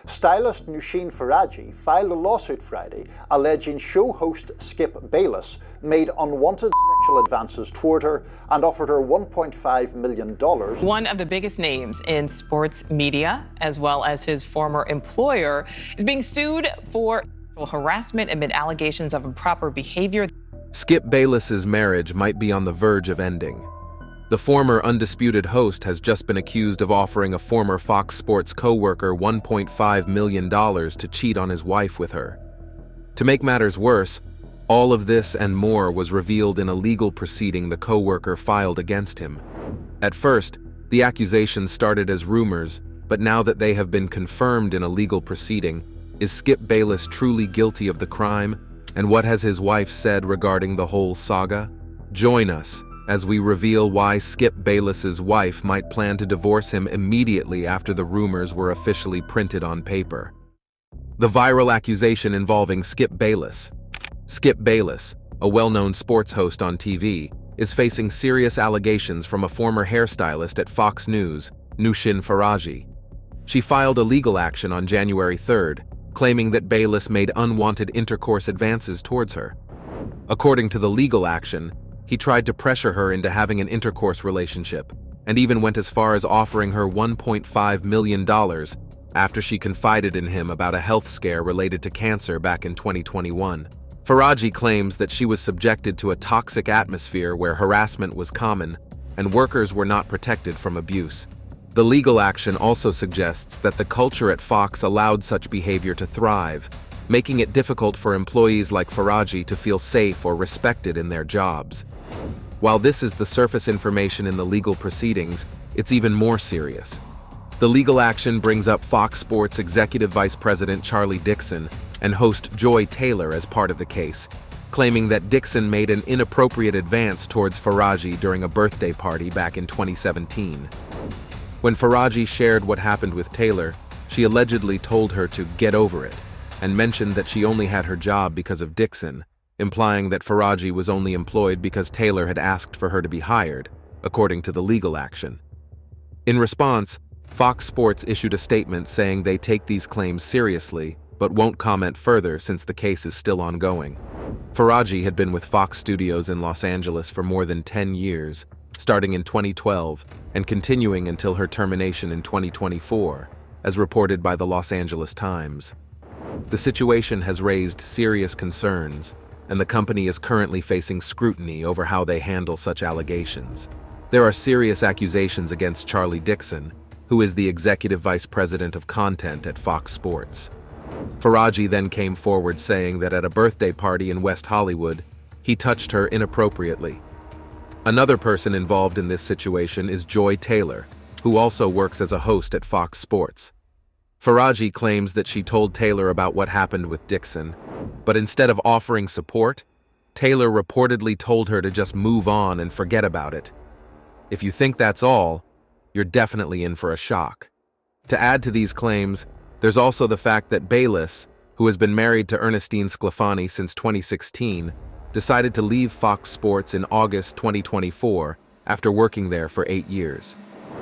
Stylist Nushin Faraji filed a lawsuit Friday alleging show host Skip Bayless made unwanted sexual advances toward her and offered her $1.5 million. One of the biggest names in sports media, as well as his former employer, is being sued for harassment amid allegations of improper behavior. Skip Bayless's marriage might be on the verge of ending. The former Undisputed host has just been accused of offering a former Fox Sports co-worker $1.5 million to cheat on his wife with her. To make matters worse, all of this and more was revealed in a legal proceeding the co-worker filed against him. At first, the accusations started as rumors, but now that they have been confirmed in a legal proceeding, is Skip Bayless truly guilty of the crime? And what has his wife said regarding the whole saga? Join us as we reveal why Skip Bayless's wife might plan to divorce him immediately after the rumors were officially printed on paper. The viral accusation involving Skip Bayless. Skip Bayless, a well-known sports host on TV, is facing serious allegations from a former hairstylist at Fox News, Nushin Faraji. She filed a legal action on January 3rd, claiming that Bayless made unwanted intercourse advances towards her. According to the legal action, he tried to pressure her into having an intercourse relationship, and even went as far as offering her $1.5 million after she confided in him about a health scare related to cancer back in 2021. Faraji claims that she was subjected to a toxic atmosphere where harassment was common and workers were not protected from abuse. The legal action also suggests that the culture at Fox allowed such behavior to thrive, making it difficult for employees like Faraji to feel safe or respected in their jobs. While this is the surface information in the legal proceedings, it's even more serious. The legal action brings up Fox Sports Executive Vice President Charlie Dixon and host Joy Taylor as part of the case, claiming that Dixon made an inappropriate advance towards Faraji during a birthday party back in 2017. When Faraji shared what happened with Taylor, she allegedly told her to get over it, and mentioned that she only had her job because of Dixon, implying that Faraji was only employed because Taylor had asked for her to be hired, according to the legal action. In response, Fox Sports issued a statement saying they take these claims seriously, but won't comment further since the case is still ongoing. Faraji had been with Fox Studios in Los Angeles for more than 10 years, starting in 2012 and continuing until her termination in 2024, as reported by the Los Angeles Times. The situation has raised serious concerns, and the company is currently facing scrutiny over how they handle such allegations. There are serious accusations against Charlie Dixon, who is the executive vice president of content at Fox Sports. Faraji then came forward saying that at a birthday party in West Hollywood, he touched her inappropriately. Another person involved in this situation is Joy Taylor, who also works as a host at Fox Sports. Faraji claims that she told Taylor about what happened with Dixon, but instead of offering support, Taylor reportedly told her to just move on and forget about it. If you think that's all, you're definitely in for a shock. To add to these claims, there's also the fact that Bayless, who has been married to Ernestine Sclafani since 2016, decided to leave Fox Sports in August 2024 after working there for 8 years.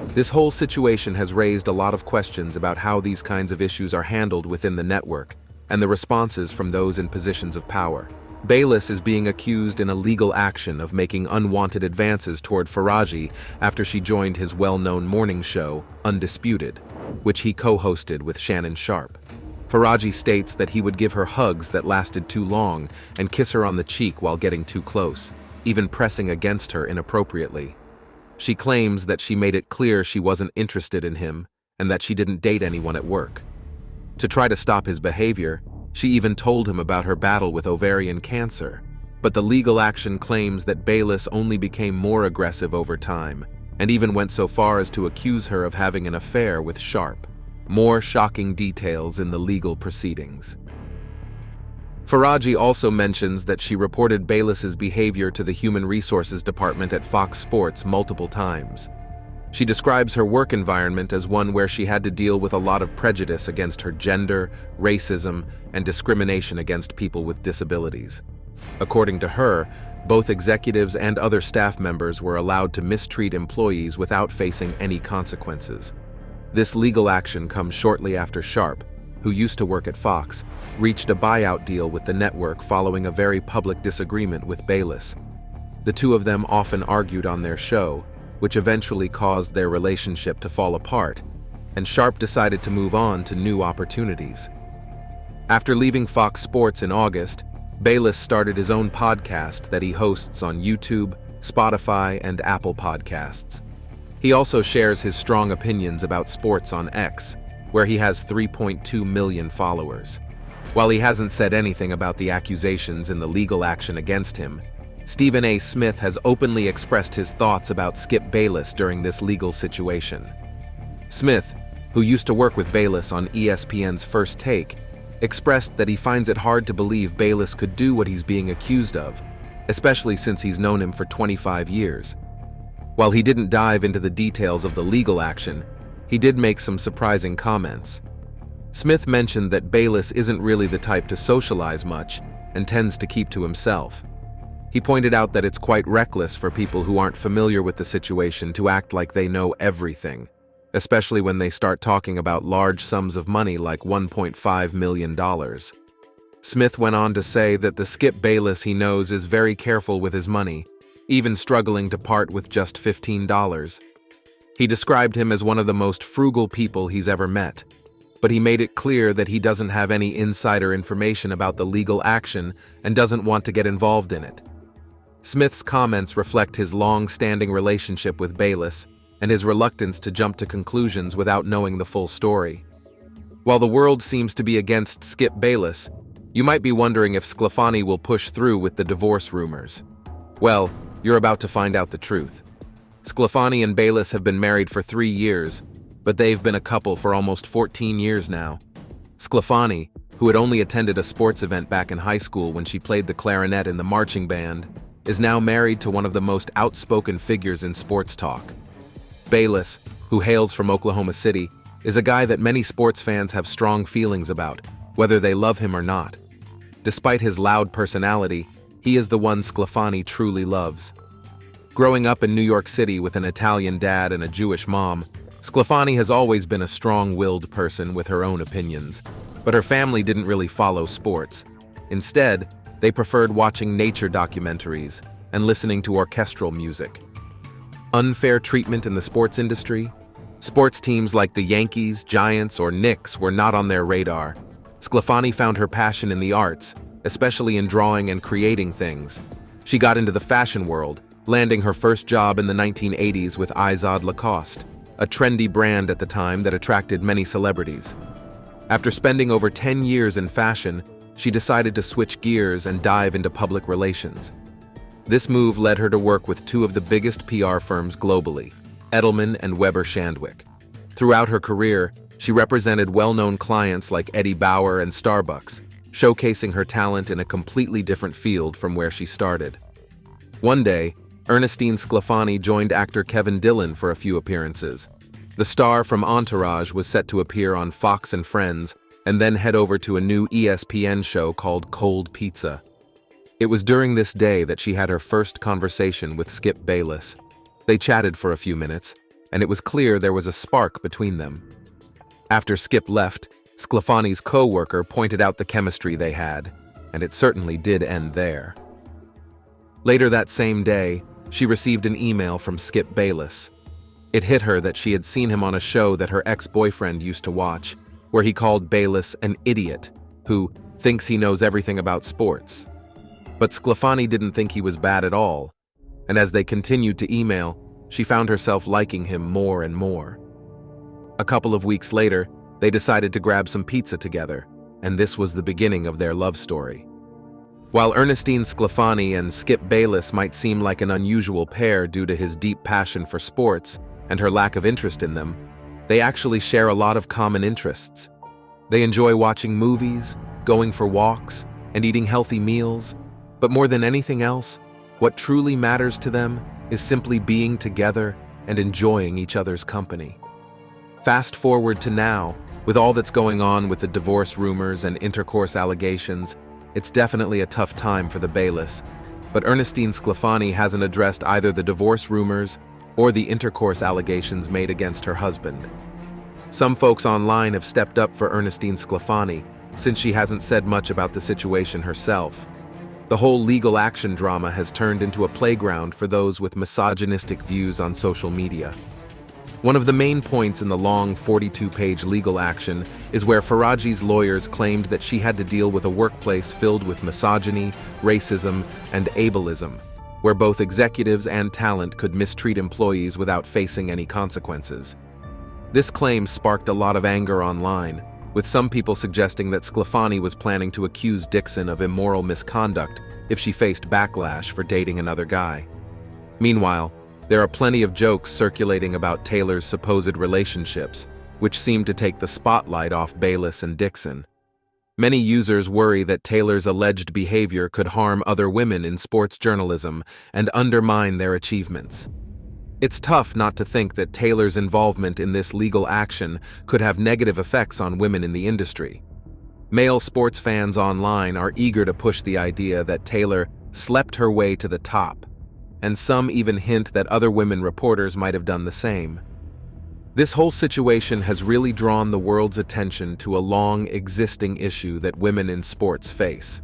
This whole situation has raised a lot of questions about how these kinds of issues are handled within the network and the responses from those in positions of power. Bayless is being accused in a legal action of making unwanted advances toward Faraji after she joined his well-known morning show, Undisputed, which he co-hosted with Shannon Sharpe. Faraji states that he would give her hugs that lasted too long and kiss her on the cheek while getting too close, even pressing against her inappropriately. She claims that she made it clear she wasn't interested in him and that she didn't date anyone at work. To try to stop his behavior, she even told him about her battle with ovarian cancer, but the legal action claims that Bayless only became more aggressive over time and even went so far as to accuse her of having an affair with Sharpe. More shocking details in the legal proceedings. Faraji also mentions that she reported Bayless's behavior to the Human Resources Department at Fox Sports multiple times. She describes her work environment as one where she had to deal with a lot of prejudice against her gender, racism, and discrimination against people with disabilities. According to her, both executives and other staff members were allowed to mistreat employees without facing any consequences. This legal action comes shortly after Sharpe, who used to work at Fox, reached a buyout deal with the network following a very public disagreement with Bayless. The two of them often argued on their show, which eventually caused their relationship to fall apart, and Sharp decided to move on to new opportunities. After leaving Fox Sports in August, Bayless started his own podcast that he hosts on YouTube, Spotify, and Apple Podcasts. He also shares his strong opinions about sports on X, where he has 3.2 million followers. While he hasn't said anything about the accusations in the legal action against him, Stephen A. Smith has openly expressed his thoughts about Skip Bayless during this legal situation. Smith, who used to work with Bayless on ESPN's First Take, expressed that he finds it hard to believe Bayless could do what he's being accused of, especially since he's known him for 25 years. While he didn't dive into the details of the legal action, he did make some surprising comments. Smith mentioned that Bayless isn't really the type to socialize much and tends to keep to himself. He pointed out that it's quite reckless for people who aren't familiar with the situation to act like they know everything, especially when they start talking about large sums of money like $1.5 million. Smith went on to say that the Skip Bayless he knows is very careful with his money, even struggling to part with just $15. He described him as one of the most frugal people he's ever met, but he made it clear that he doesn't have any insider information about the legal action and doesn't want to get involved in it. Smith's comments reflect his long-standing relationship with Bayless and his reluctance to jump to conclusions without knowing the full story. While the world seems to be against Skip Bayless, you might be wondering if Sclafani will push through with the divorce rumors. Well, you're about to find out the truth. Sclafani and Bayless have been married for 3 years, but they've been a couple for almost 14 years now. Sclafani, who had only attended a sports event back in high school when she played the clarinet in the marching band, is now married to one of the most outspoken figures in sports talk. Bayless, who hails from Oklahoma City, is a guy that many sports fans have strong feelings about, whether they love him or not. Despite his loud personality, he is the one Sclafani truly loves. Growing up in New York City with an Italian dad and a Jewish mom, Sclafani has always been a strong-willed person with her own opinions, but her family didn't really follow sports. Instead, they preferred watching nature documentaries and listening to orchestral music. Unfair treatment in the sports industry? Sports teams like the Yankees, Giants, or Knicks were not on their radar. Sclafani found her passion in the arts, especially in drawing and creating things. She got into the fashion world, landing her first job in the 1980s with Izod Lacoste, a trendy brand at the time that attracted many celebrities. After spending over 10 years in fashion, she decided to switch gears and dive into public relations. This move led her to work with two of the biggest PR firms globally, Edelman and Weber Shandwick. Throughout her career, she represented well-known clients like Eddie Bauer and Starbucks, showcasing her talent in a completely different field from where she started. One day, Ernestine Sclafani joined actor Kevin Dillon for a few appearances. The star from Entourage was set to appear on Fox and Friends and then head over to a new ESPN show called Cold Pizza. It was during this day that she had her first conversation with Skip Bayless. They chatted for a few minutes, and it was clear there was a spark between them. After Skip left, Sclafani's co-worker pointed out the chemistry they had, and it certainly did end there. Later that same day, she received an email from Skip Bayless. It hit her that she had seen him on a show that her ex-boyfriend used to watch, where he called Bayless an idiot who thinks he knows everything about sports. But Sclafani didn't think he was bad at all, and as they continued to email, she found herself liking him more and more. A couple of weeks later, they decided to grab some pizza together, and this was the beginning of their love story. While Ernestine Sclafani and Skip Bayless might seem like an unusual pair due to his deep passion for sports and her lack of interest in them, they actually share a lot of common interests. They enjoy watching movies, going for walks, and eating healthy meals, but more than anything else, what truly matters to them is simply being together and enjoying each other's company. Fast forward to now, with all that's going on with the divorce rumors and intercourse allegations, it's definitely a tough time for the Bayless, but Ernestine Sclafani hasn't addressed either the divorce rumors or the intercourse allegations made against her husband. Some folks online have stepped up for Ernestine Sclafani, since she hasn't said much about the situation herself. The whole legal action drama has turned into a playground for those with misogynistic views on social media. One of the main points in the long 42-page legal action is where Faraji's lawyers claimed that she had to deal with a workplace filled with misogyny, racism, and ableism, where both executives and talent could mistreat employees without facing any consequences. This claim sparked a lot of anger online, with some people suggesting that Sclafani was planning to accuse Dixon of immoral misconduct if she faced backlash for dating another guy. Meanwhile, there are plenty of jokes circulating about Taylor's supposed relationships, which seem to take the spotlight off Bayless and Dixon. Many users worry that Taylor's alleged behavior could harm other women in sports journalism and undermine their achievements. It's tough not to think that Taylor's involvement in this legal action could have negative effects on women in the industry. Male sports fans online are eager to push the idea that Taylor slept her way to the top, and some even hint that other women reporters might have done the same. This whole situation has really drawn the world's attention to a long existing issue that women in sports face.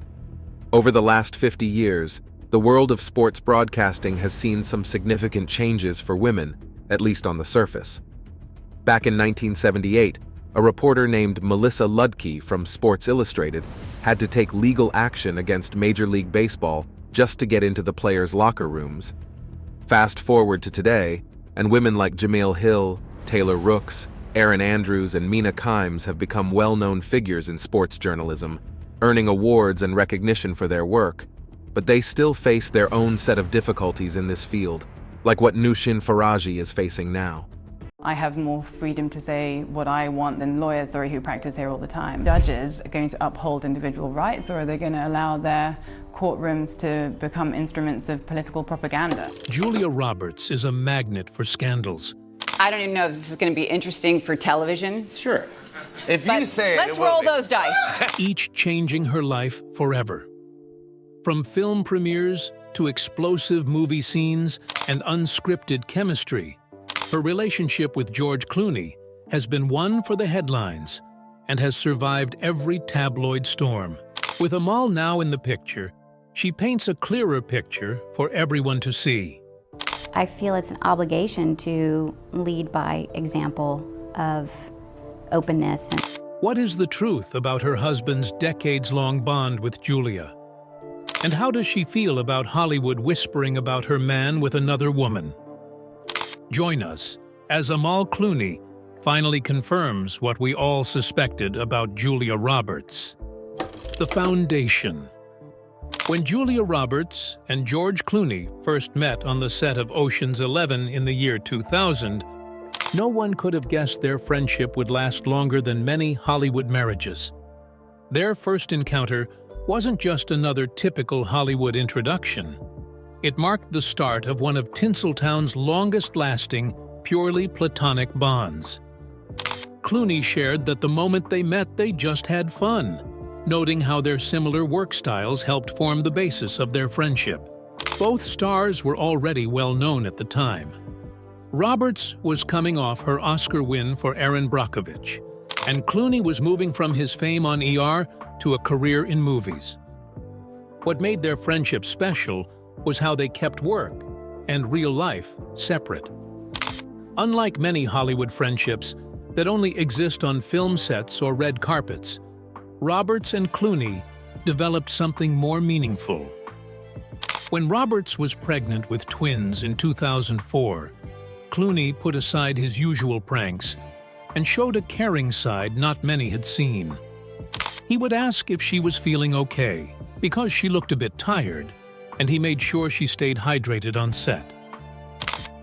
Over the last 50 years, the world of sports broadcasting has seen some significant changes for women, at least on the surface. Back in 1978, a reporter named Melissa Ludke from Sports Illustrated had to take legal action against Major League Baseball just to get into the players' locker rooms. Fast forward to today, and women like Jemele Hill, Taylor Rooks, Erin Andrews, and Mina Kimes have become well-known figures in sports journalism, earning awards and recognition for their work. But they still face their own set of difficulties in this field, like what Nushin Faraji is facing now. I have more freedom to say what I want than lawyers, who practice here all the time. Judges are going to uphold individual rights, or are they going to allow their courtrooms to become instruments of political propaganda? Julia Roberts is a magnet for scandals. I don't even know if this is going to be interesting for television. Sure. If you say it, let's roll those dice. Each changing her life forever. From film premieres to explosive movie scenes and unscripted chemistry, her relationship with George Clooney has been one for the headlines and has survived every tabloid storm. With Amal now in the picture, she paints a clearer picture for everyone to see. I feel it's an obligation to lead by example of openness. What is the truth about her husband's decades-long bond with Julia? And how does she feel about Hollywood whispering about her man with another woman? Join us as Amal Clooney finally confirms what we all suspected about Julia Roberts. The foundation. When Julia Roberts and George Clooney first met on the set of Ocean's 11 in the year 2000, no one could have guessed their friendship would last longer than many Hollywood marriages. Their first encounter wasn't just another typical Hollywood introduction. It marked the start of one of Tinseltown's longest-lasting, purely platonic bonds. Clooney shared that the moment they met, they just had fun, noting how their similar work styles helped form the basis of their friendship. Both stars were already well known at the time. Roberts was coming off her Oscar win for Erin Brockovich, and Clooney was moving from his fame on ER to a career in movies. What made their friendship special was how they kept work and real life separate. Unlike many Hollywood friendships that only exist on film sets or red carpets, Roberts and Clooney developed something more meaningful. When Roberts was pregnant with twins in 2004, Clooney put aside his usual pranks and showed a caring side not many had seen. He would ask if she was feeling okay, because she looked a bit tired, and he made sure she stayed hydrated on set.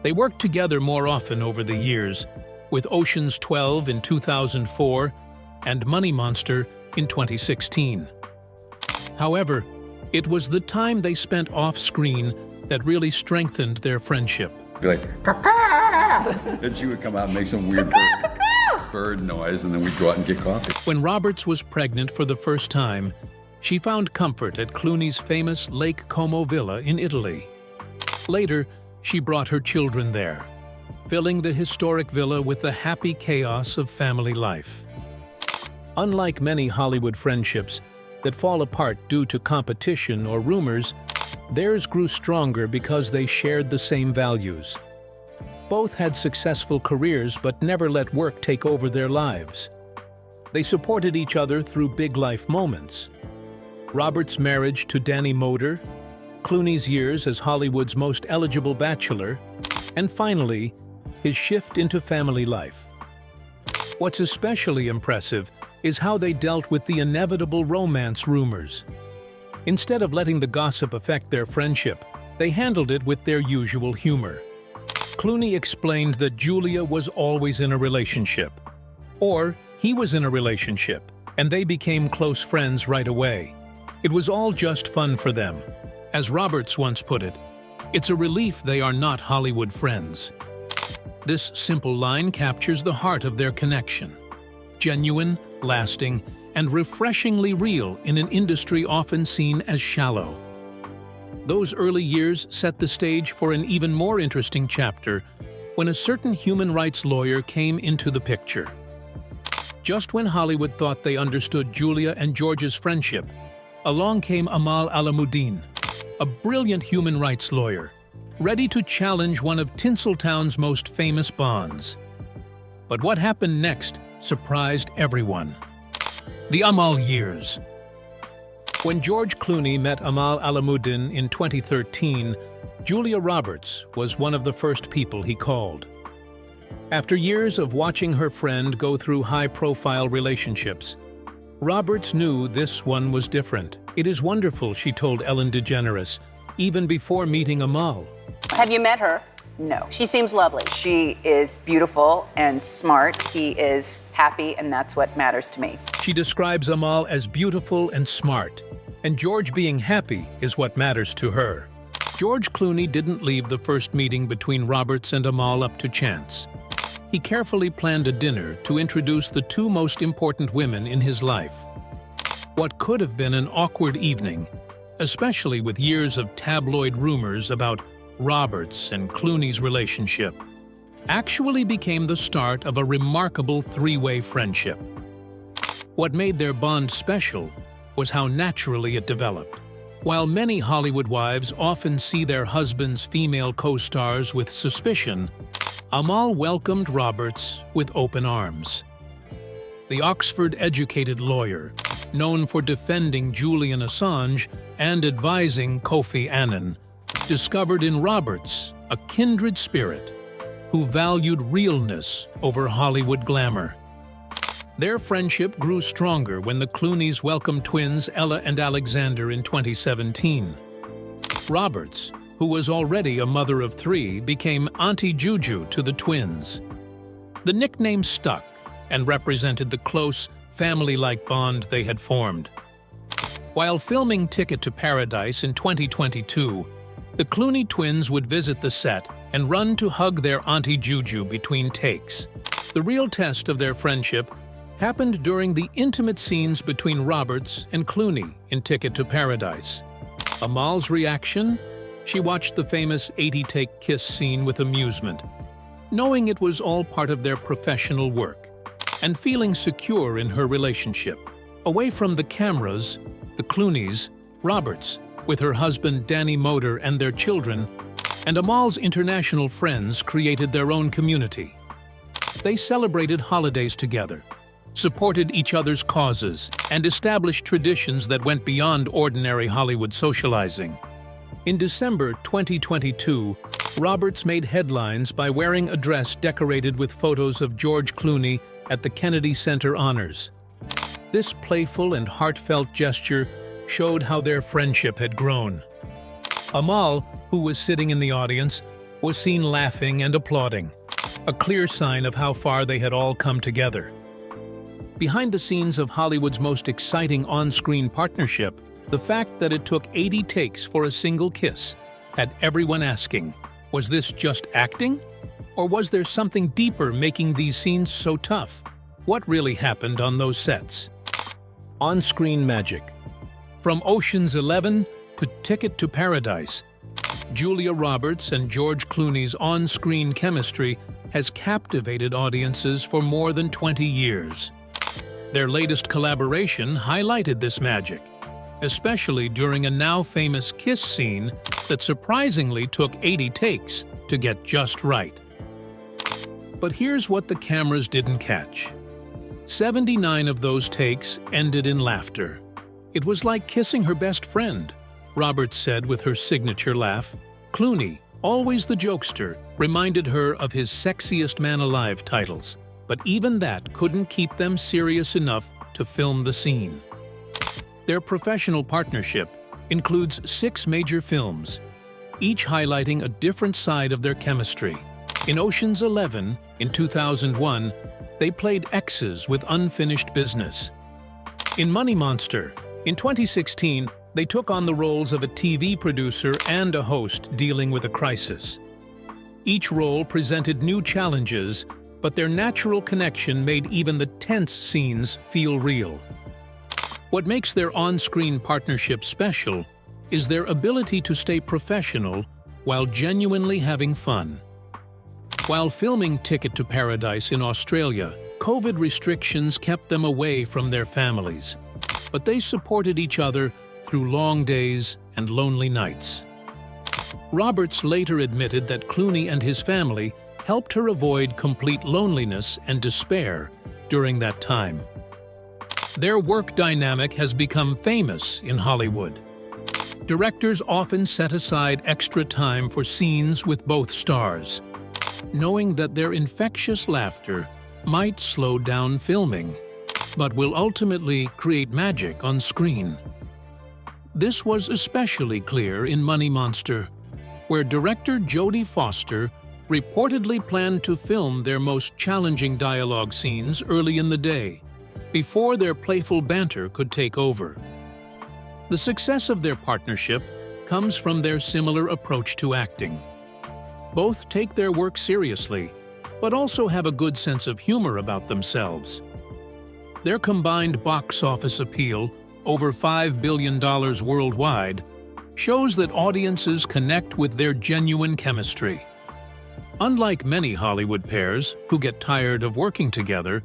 They worked together more often over the years, with Ocean's 12 in 2004 and Money Monster in 2016. However, it was the time they spent off-screen that really strengthened their friendship. Be like, caw-caw! And she would come out and make some weird bird noise, and then we'd go out and get coffee. When Roberts was pregnant for the first time, she found comfort at Clooney's famous Lake Como villa in Italy. Later, she brought her children there. filling the historic villa with the happy chaos of family life. Unlike many Hollywood friendships that fall apart due to competition or rumors, theirs grew stronger because they shared the same values. Both had successful careers but never let work take over their lives. They supported each other through big life moments. Robert's marriage to Danny Moder, Clooney's years as Hollywood's most eligible bachelor, and finally, his shift into family life. What's especially impressive is how they dealt with the inevitable romance rumors. Instead of letting the gossip affect their friendship, they handled it with their usual humor. Clooney explained that Julia was always in a relationship, or he was in a relationship, and they became close friends right away. It was all just fun for them. As Roberts once put it, "It's a relief they are not Hollywood friends." This simple line captures the heart of their connection. Genuine, lasting, and refreshingly real in an industry often seen as shallow. Those early years set the stage for an even more interesting chapter when a certain human rights lawyer came into the picture. Just when Hollywood thought they understood Julia and George's friendship, along came Amal Clooney, a brilliant human rights lawyer, ready to challenge one of Tinseltown's most famous bonds. But what happened next surprised everyone. The Amal years. When George Clooney met Amal Clooney in 2013, Julia Roberts was one of the first people he called. After years of watching her friend go through high-profile relationships, Roberts knew this one was different. "It is wonderful," she told Ellen DeGeneres, even before meeting Amal. Have you met her? No. She seems lovely. She is beautiful and smart. He is happy, and that's what matters to me. She describes Amal as beautiful and smart, and George being happy is what matters to her. George Clooney didn't leave the first meeting between Roberts and Amal up to chance. He carefully planned a dinner to introduce the two most important women in his life. What could have been an awkward evening, especially with years of tabloid rumors about Roberts and Clooney's relationship, actually became the start of a remarkable three-way friendship. What made their bond special was how naturally it developed. While many Hollywood wives often see their husbands' female co-stars with suspicion, Amal welcomed Roberts with open arms. The Oxford-educated lawyer, known for defending Julian Assange and advising Kofi Annan, discovered in Roberts a kindred spirit who valued realness over Hollywood glamour. Their friendship grew stronger when the Clooneys welcomed twins Ella and Alexander in 2017. Roberts, who was already a mother of three, became Auntie Juju to the twins. The nickname stuck and represented the close, family-like bond they had formed. While filming Ticket to Paradise in 2022, the Clooney twins would visit the set and run to hug their Auntie Juju between takes. The real test of their friendship happened during the intimate scenes between Roberts and Clooney in Ticket to Paradise. Amal's reaction? She watched the famous 80-take kiss scene with amusement, knowing it was all part of their professional work, and feeling secure in her relationship. Away from the cameras, the Clooneys, Roberts, with her husband Danny Moder and their children, and Amal's international friends created their own community. They celebrated holidays together, supported each other's causes, and established traditions that went beyond ordinary Hollywood socializing. In December 2022, Roberts made headlines by wearing a dress decorated with photos of George Clooney at the Kennedy Center Honors. This playful and heartfelt gesture showed how their friendship had grown. Amal, who was sitting in the audience, was seen laughing and applauding, a clear sign of how far they had all come together. Behind the scenes of Hollywood's most exciting on-screen partnership, the fact that it took 80 takes for a single kiss had everyone asking, was this just acting? Or was there something deeper making these scenes so tough? What really happened on those sets? On-screen magic. From Ocean's 11 to Ticket to Paradise, Julia Roberts and George Clooney's on-screen chemistry has captivated audiences for more than 20 years. Their latest collaboration highlighted this magic, especially during a now-famous kiss scene that surprisingly took 80 takes to get just right. But here's what the cameras didn't catch. 79 of those takes ended in laughter. It was like kissing her best friend, Roberts said with her signature laugh. Clooney, always the jokester, reminded her of his Sexiest Man Alive titles, but even that couldn't keep them serious enough to film the scene. Their professional partnership includes 6 major films, each highlighting a different side of their chemistry. In Ocean's 11, in 2001, they played exes with unfinished business. In Money Monster, in 2016, they took on the roles of a TV producer and a host dealing with a crisis. Each role presented new challenges, but their natural connection made even the tense scenes feel real. What makes their on-screen partnership special is their ability to stay professional while genuinely having fun. While filming Ticket to Paradise in Australia, COVID restrictions kept them away from their families, but they supported each other through long days and lonely nights. Roberts later admitted that Clooney and his family helped her avoid complete loneliness and despair during that time. Their work dynamic has become famous in Hollywood. Directors often set aside extra time for scenes with both stars, knowing that their infectious laughter might slow down filming, but will ultimately create magic on screen. This was especially clear in Money Monster, where director Jodie Foster reportedly planned to film their most challenging dialogue scenes early in the day, before their playful banter could take over. The success of their partnership comes from their similar approach to acting. Both take their work seriously, but also have a good sense of humor about themselves. Their combined box office appeal, over $5 billion worldwide, shows that audiences connect with their genuine chemistry. Unlike many Hollywood pairs who get tired of working together,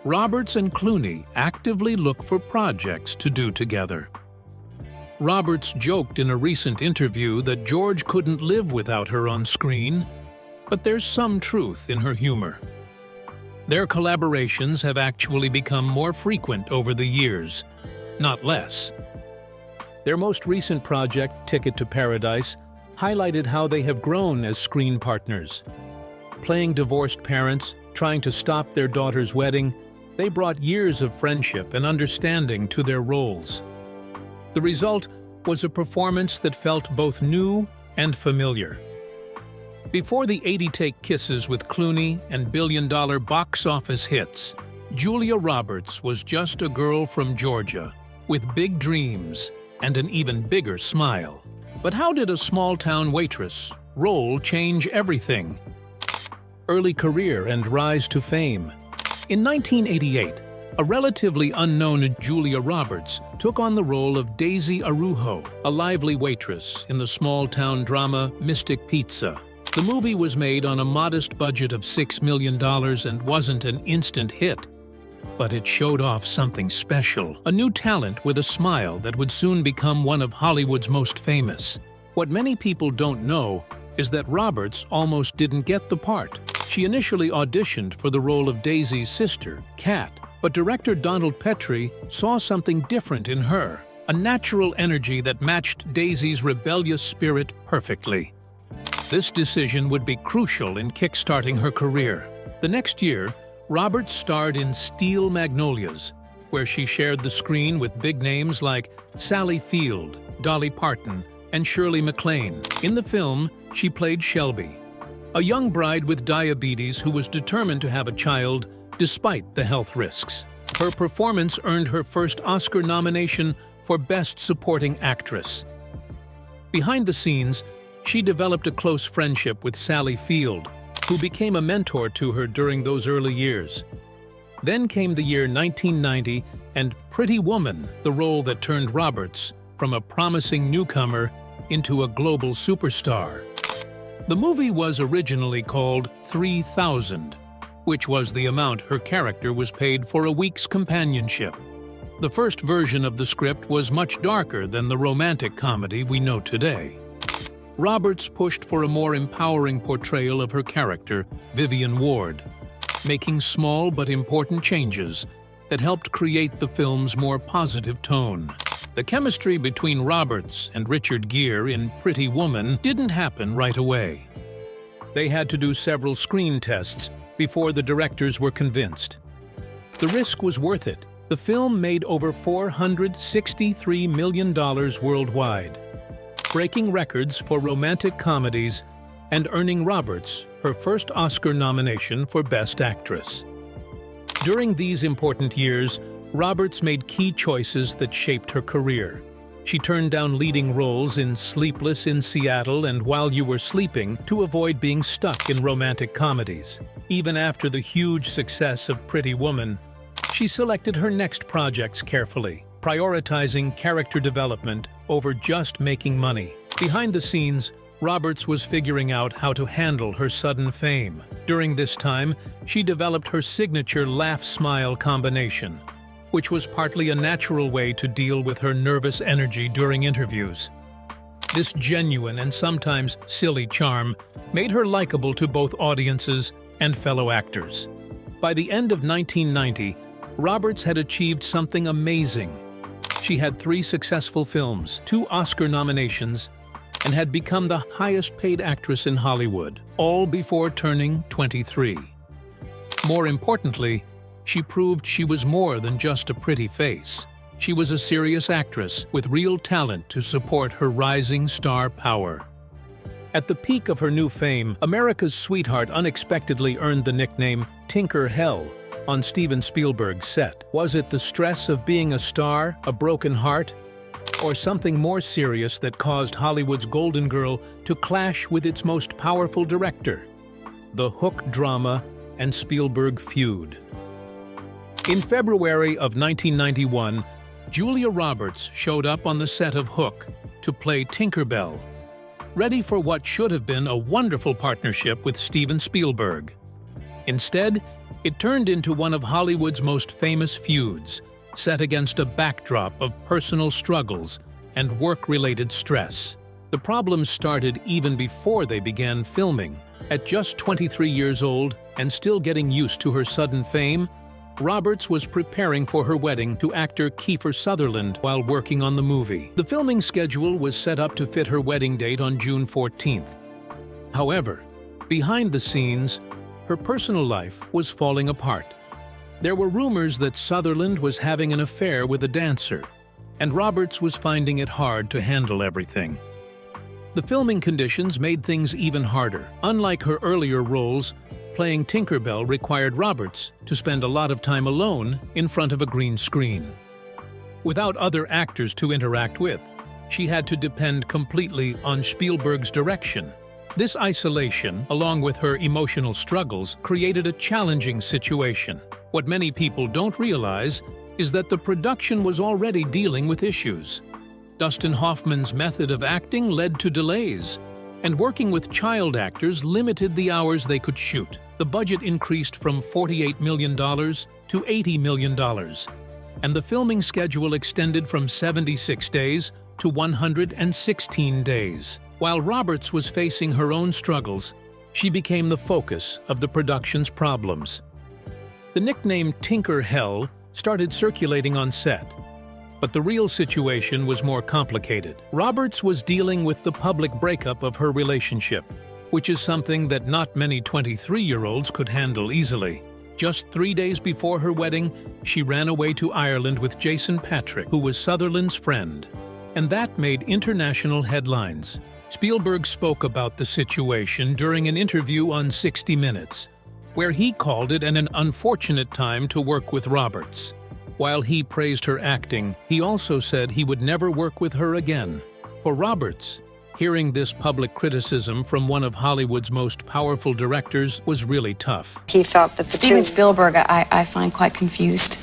Roberts and Clooney actively look for projects to do together. Roberts joked in a recent interview that George couldn't live without her on screen, but there's some truth in her humor. Their collaborations have actually become more frequent over the years, not less. Their most recent project, Ticket to Paradise, highlighted how they have grown as screen partners. Playing divorced parents, trying to stop their daughter's wedding, they brought years of friendship and understanding to their roles. The result was a performance that felt both new and familiar. Before the 80-take kisses with Clooney and billion-dollar box office hits, Julia Roberts was just a girl from Georgia with big dreams and an even bigger smile. But how did a small-town waitress role change everything? Early career and rise to fame. In 1988, a relatively unknown Julia Roberts took on the role of Daisy Arujo, a lively waitress in the small-town drama Mystic Pizza. The movie was made on a modest budget of $6 million and wasn't an instant hit. But it showed off something special, a new talent with a smile that would soon become one of Hollywood's most famous. What many people don't know is that Roberts almost didn't get the part. She initially auditioned for the role of Daisy's sister, Kat, but director Donald Petrie saw something different in her, a natural energy that matched Daisy's rebellious spirit perfectly. This decision would be crucial in kickstarting her career. The next year, Roberts starred in Steel Magnolias, where she shared the screen with big names like Sally Field, Dolly Parton, and Shirley MacLaine. In the film, she played Shelby, a young bride with diabetes who was determined to have a child despite the health risks. Her performance earned her first Oscar nomination for Best Supporting Actress. Behind the scenes, she developed a close friendship with Sally Field, who became a mentor to her during those early years. Then came the year 1990 and Pretty Woman, the role that turned Roberts from a promising newcomer into a global superstar. The movie was originally called 3000, which was the amount her character was paid for a week's companionship. The first version of the script was much darker than the romantic comedy we know today. Roberts pushed for a more empowering portrayal of her character, Vivian Ward, making small but important changes that helped create the film's more positive tone. The chemistry between Roberts and Richard Gere in Pretty Woman didn't happen right away. They had to do several screen tests before the directors were convinced. The risk was worth it. The film made over $463 million worldwide, breaking records for romantic comedies and earning Roberts her first Oscar nomination for Best Actress. During these important years, Roberts made key choices that shaped her career. She turned down leading roles in Sleepless in Seattle and While You Were Sleeping to avoid being stuck in romantic comedies. Even after the huge success of Pretty Woman, she selected her next projects carefully, prioritizing character development over just making money. Behind the scenes, Roberts was figuring out how to handle her sudden fame. During this time, she developed her signature laugh-smile combination, which was partly a natural way to deal with her nervous energy during interviews. This genuine and sometimes silly charm made her likable to both audiences and fellow actors. By the end of 1990, Roberts had achieved something amazing. She had 3 successful films, 2 Oscar nominations, and had become the highest-paid actress in Hollywood, all before turning 23. More importantly, she proved she was more than just a pretty face. She was a serious actress with real talent to support her rising star power. At the peak of her new fame, America's sweetheart unexpectedly earned the nickname Tinkerbell on Steven Spielberg's set. Was it the stress of being a star, a broken heart, or something more serious that caused Hollywood's Golden Girl to clash with its most powerful director? The Hook drama and Spielberg feud. In February of 1991, Julia Roberts showed up on the set of Hook to play Tinkerbell, ready for what should have been a wonderful partnership with Steven Spielberg. Instead, it turned into one of Hollywood's most famous feuds, set against a backdrop of personal struggles and work-related stress. The problems started even before they began filming. At just 23 years old and still getting used to her sudden fame, Roberts was preparing for her wedding to actor Kiefer Sutherland while working on the movie. The filming schedule was set up to fit her wedding date on June 14th. However, behind the scenes, her personal life was falling apart. There were rumors that Sutherland was having an affair with a dancer, and Roberts was finding it hard to handle everything. The filming conditions made things even harder. Unlike her earlier roles, playing Tinkerbell required Roberts to spend a lot of time alone in front of a green screen. Without other actors to interact with, she had to depend completely on Spielberg's direction. This isolation, along with her emotional struggles, created a challenging situation. What many people don't realize is that the production was already dealing with issues. Dustin Hoffman's method of acting led to delays, and working with child actors limited the hours they could shoot. The budget increased from $48 million to $80 million, and the filming schedule extended from 76 days to 116 days. While Roberts was facing her own struggles, she became the focus of the production's problems. The nickname Tinkerbell started circulating on set, but the real situation was more complicated. Roberts was dealing with the public breakup of her relationship, which is something that not many 23-year-olds could handle easily. Just 3 days before her wedding, she ran away to Ireland with Jason Patric, who was Sutherland's friend, and that made international headlines. Spielberg spoke about the situation during an interview on 60 Minutes, where he called it an unfortunate time to work with Roberts. While he praised her acting, he also said he would never work with her again. For Roberts, hearing this public criticism from one of Hollywood's most powerful directors was really tough. He felt that Steven Spielberg, I find quite confused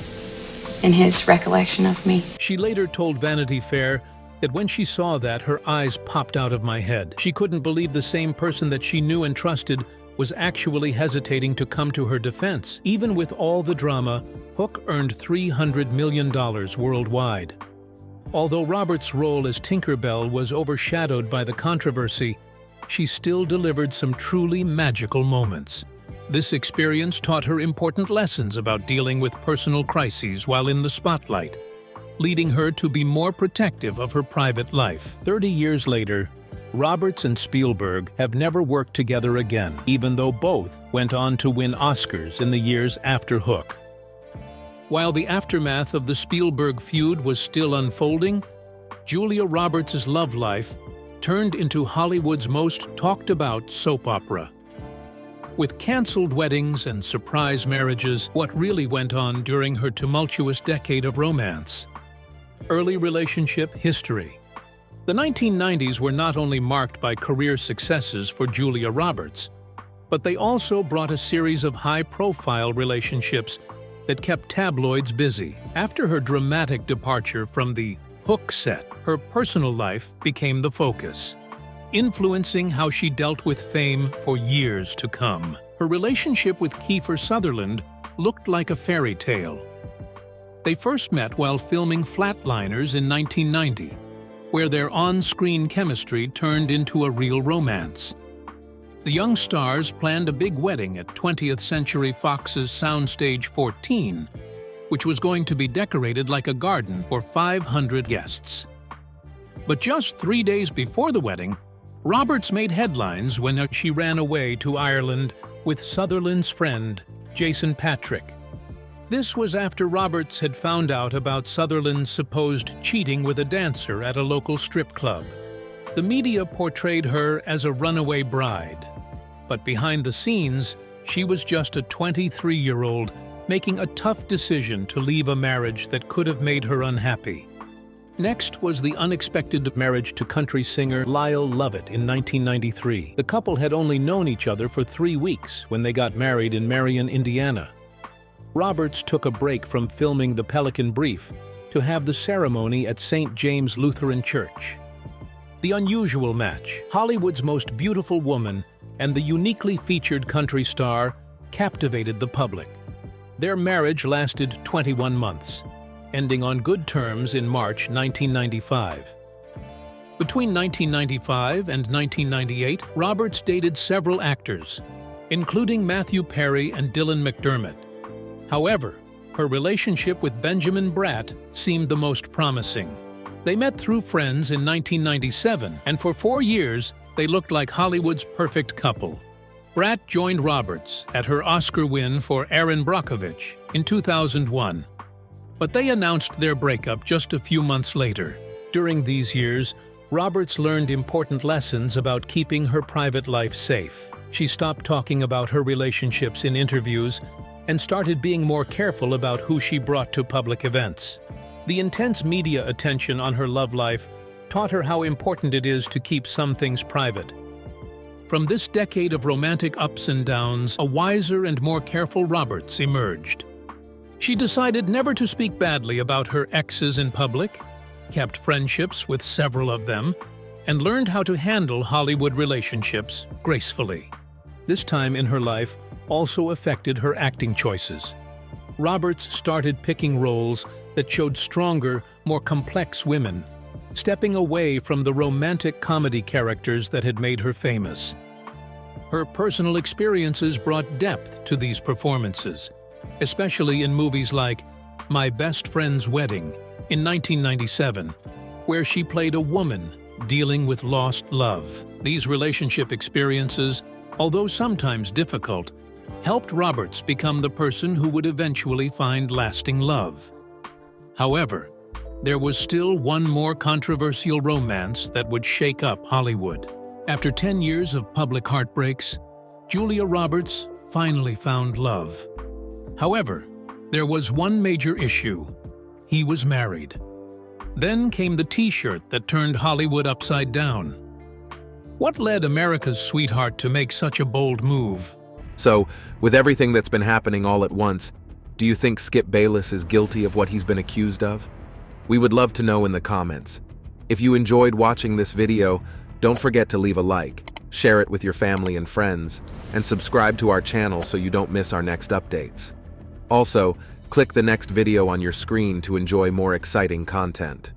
in his recollection of me. She later told Vanity Fair that when she saw that, her eyes popped out of my head. She couldn't believe the same person that she knew and trusted was actually hesitating to come to her defense. Even with all the drama, Hook earned $300 million worldwide. Although Roberts' role as Tinkerbell was overshadowed by the controversy, she still delivered some truly magical moments. This experience taught her important lessons about dealing with personal crises while in the spotlight, leading her to be more protective of her private life. 30 years later, Roberts and Spielberg have never worked together again, even though both went on to win Oscars in the years after Hook. While the aftermath of the Spielberg feud was still unfolding, Julia Roberts' love life turned into Hollywood's most talked-about soap opera. With canceled weddings and surprise marriages, what really went on during her tumultuous decade of romance? Early relationship history. The 1990s were not only marked by career successes for Julia Roberts, but they also brought a series of high-profile relationships that kept tabloids busy. After her dramatic departure from the Hook set, her personal life became the focus, influencing how she dealt with fame for years to come. Her relationship with Kiefer Sutherland looked like a fairy tale. They first met while filming Flatliners in 1990, where their on-screen chemistry turned into a real romance. The young stars planned a big wedding at 20th Century Fox's Soundstage 14, which was going to be decorated like a garden for 500 guests. But just 3 days before the wedding, Roberts made headlines when she ran away to Ireland with Sutherland's friend, Jason Patrick. This was after Roberts had found out about Sutherland's supposed cheating with a dancer at a local strip club. The media portrayed her as a runaway bride, but behind the scenes, she was just a 23-year-old making a tough decision to leave a marriage that could have made her unhappy. Next was the unexpected marriage to country singer Lyle Lovett in 1993. The couple had only known each other for 3 weeks when they got married in Marion, Indiana. Roberts took a break from filming The Pelican Brief to have the ceremony at St. James Lutheran Church. The unusual match, Hollywood's most beautiful woman and the uniquely featured country star, captivated the public. Their marriage lasted 21 months, ending on good terms in March 1995. Between 1995 and 1998, Roberts dated several actors, including Matthew Perry and Dylan McDermott. However, her relationship with Benjamin Bratt seemed the most promising. They met through friends in 1997, and for 4 years, they looked like Hollywood's perfect couple. Bratt joined Roberts at her Oscar win for Erin Brockovich in 2001. But they announced their breakup just a few months later. During these years, Roberts learned important lessons about keeping her private life safe. She stopped talking about her relationships in interviews and started being more careful about who she brought to public events. The intense media attention on her love life taught her how important it is to keep some things private. From this decade of romantic ups and downs, a wiser and more careful Roberts emerged. She decided never to speak badly about her exes in public, kept friendships with several of them, and learned how to handle Hollywood relationships gracefully. This time in her life also affected her acting choices. Roberts started picking roles that showed stronger, more complex women, stepping away from the romantic comedy characters that had made her famous. Her personal experiences brought depth to these performances, especially in movies like My Best Friend's Wedding in 1997, where she played a woman dealing with lost love. These relationship experiences, although sometimes difficult, helped Roberts become the person who would eventually find lasting love. However, there was still one more controversial romance that would shake up Hollywood. After 10 years of public heartbreaks, Julia Roberts finally found love. However, there was one major issue. He was married. Then came the T-shirt that turned Hollywood upside down. What led America's sweetheart to make such a bold move? So, with everything that's been happening all at once, do you think Skip Bayless is guilty of what he's been accused of? We would love to know in the comments. If you enjoyed watching this video, don't forget to leave a like, share it with your family and friends, and subscribe to our channel so you don't miss our next updates. Also, click the next video on your screen to enjoy more exciting content.